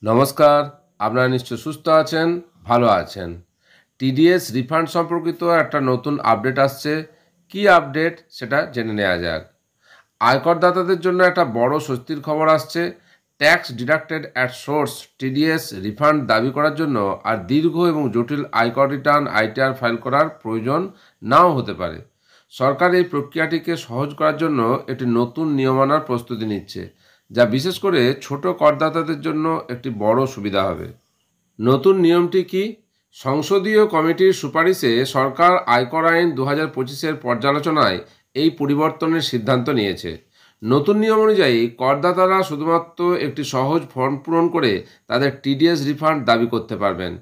নমস্কার, আপনারা নিশ্চয় সুস্থ আছেন, ভালো আছেন। টিডিএস রিফান্ড সম্পর্কিত একটা নতুন আপডেট আসছে। কি আপডেট সেটা জেনে নেওয়া যাক। আয়করদাতাদের জন্য একটা বড় স্বস্তির খবর আসছে। Tax deducted at source TDS refund দাবি করার জন্য আর দীর্ঘ এবং জটিল আয়কর রিটার্ন আইটিআর ফাইল করার প্রয়োজন নাও হতে পারে। সরকার এই প্রক্রিয়াটিকে সহজ করার জন্য একটি নতুন নিয়ম আনার প্রস্তুতি নিচ্ছে, যা বিশেষ করে ছোট করদাতাদের জন্য একটি বড় সুবিধা হবে। নতুন নিয়মটি কি? সংসদীয় কমিটির সুপারিশে সরকার আয়কর আইন 2025-এর পর্যালোচনায় এই পরিবর্তনের সিদ্ধান্ত নিয়েছে। নতুন নিয়ম অনুযায়ী করদাতারা শুধুমাত্র একটি সহজ ফর্ম পূরণ করে তাদের টিডিএস রিফান্ড দাবি করতে পারবেন।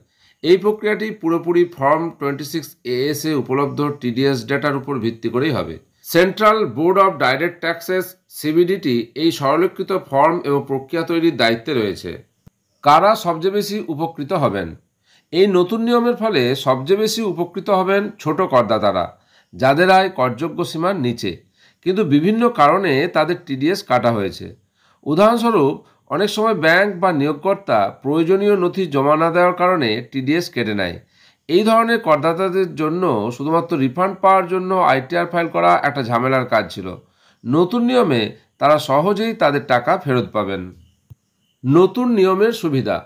এই প্রক্রিয়াটি পুরোপুরি ফর্ম 26AS-এ উপলব্ধ টিডিএস ডেটার উপর ভিত্তি করেই হবে। Central board of direct taxes সিবিডিটি এই সরলীকৃত ফর্ম এবং প্রক্রিয়া তৈরির দায়িত্বে রয়েছে। কারা সবচেয়ে বেশি উপকৃত হবেন? এই নতুন নিয়মের ফলে সবচেয়ে বেশি উপকৃত হবেন ছোট করদাতারা, যাদের আয় করযোগ্য সীমার নিচে কিন্তু বিভিন্ন কারণে তাদের টিডিএস কাটা হয়েছে। উদাহরণস্বরূপ, অনেক সময় ব্যাংক বা নিয়োগকর্তা প্রয়োজনীয় নথি জমা না দেওয়ার কারণে টিডিএস কেটে নেয়। এই ধরনের করদাতাদের জন্য শুধুমাত্র রিফান্ড পাওয়ার জন্য আইটিআর ফাইল করা একটা ঝামেলার কাজ ছিল। নতুন নিয়মে তারা সহজেই তাদের টাকা ফেরত পাবেন। নতুন নিয়মের সুবিধা: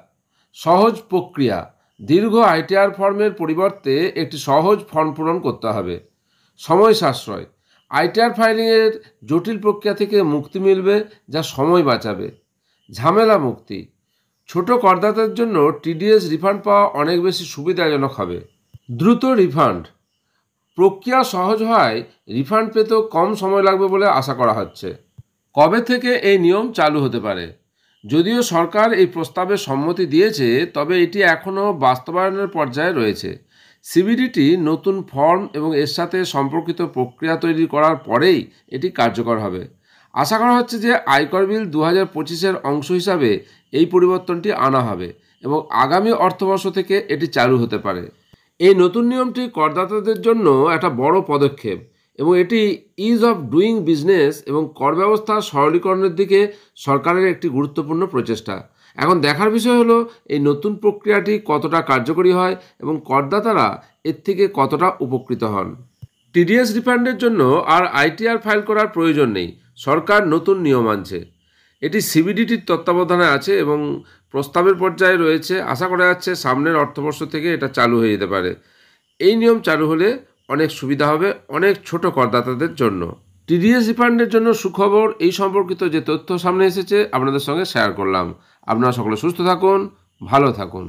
সহজ প্রক্রিয়া। দীর্ঘ আইটিআর ফর্মের পরিবর্তে একটি সহজ ফর্ম পূরণ করতে হবে। সময় সাশ্রয়। আইটিআর ফাইলিংয়ের জটিল প্রক্রিয়া থেকে মুক্তি মিলবে, যা সময় বাঁচাবে। ঝামেলা মুক্তি। ছোট করদাতাদের জন্য টিডিএস রিফান্ড পাওয়া অনেক বেশি সুবিধাজনক হবে। দ্রুত রিফান্ড। প্রক্রিয়া সহজ হওয়ায় রিফান্ড পেতেও কম সময় লাগবে বলে আশা করা হচ্ছে। কবে থেকে এই নিয়ম চালু হতে পারে? যদিও সরকার এই প্রস্তাবে সম্মতি দিয়েছে, তবে এটি এখনও বাস্তবায়নের পর্যায়ে রয়েছে। সিবিডিটি নতুন ফর্ম এবং এর সাথে সম্পর্কিত প্রক্রিয়া তৈরি করার পরেই এটি কার্যকর হবে। আশা করা হচ্ছে যে আয়কর বিল 2025-এর অংশ হিসাবে এই পরিবর্তনটি আনা হবে এবং আগামী অর্থবর্ষ থেকে এটি চালু হতে পারে। এই নতুন নিয়মটি করদাতাদের জন্য একটা বড় পদক্ষেপ এবং এটি ইজ অফ ডুইং বিজনেস এবং কর ব্যবস্থার সরলীকরণের দিকে সরকারের একটি গুরুত্বপূর্ণ প্রচেষ্টা। এখন দেখার বিষয় হলো এই নতুন প্রক্রিয়াটি কতটা কার্যকরী হয় এবং করদাতারা এর থেকে কতটা উপকৃত হন। টিডিএস রিফান্ডের জন্য আর আইটিআর ফাইল করার প্রয়োজন নেই। সরকার নতুন নিয়ম আনছে। এটি সিবিডিটির তত্ত্বাবধানে আছে এবং প্রস্তাবের পর্যায়ে রয়েছে। আশা করা যাচ্ছে সামনের অর্থবর্ষ থেকে এটা চালু হয়ে যেতে পারে। এই নিয়ম চালু হলে অনেক সুবিধা হবে অনেক ছোট করদাতাদের জন্য। টিডিএস রিফান্ডের জন্য সুখবর, এই সম্পর্কিত যে তথ্য সামনে এসেছে আপনাদের সঙ্গে শেয়ার করলাম। আপনারা সকলে সুস্থ থাকুন, ভালো থাকুন।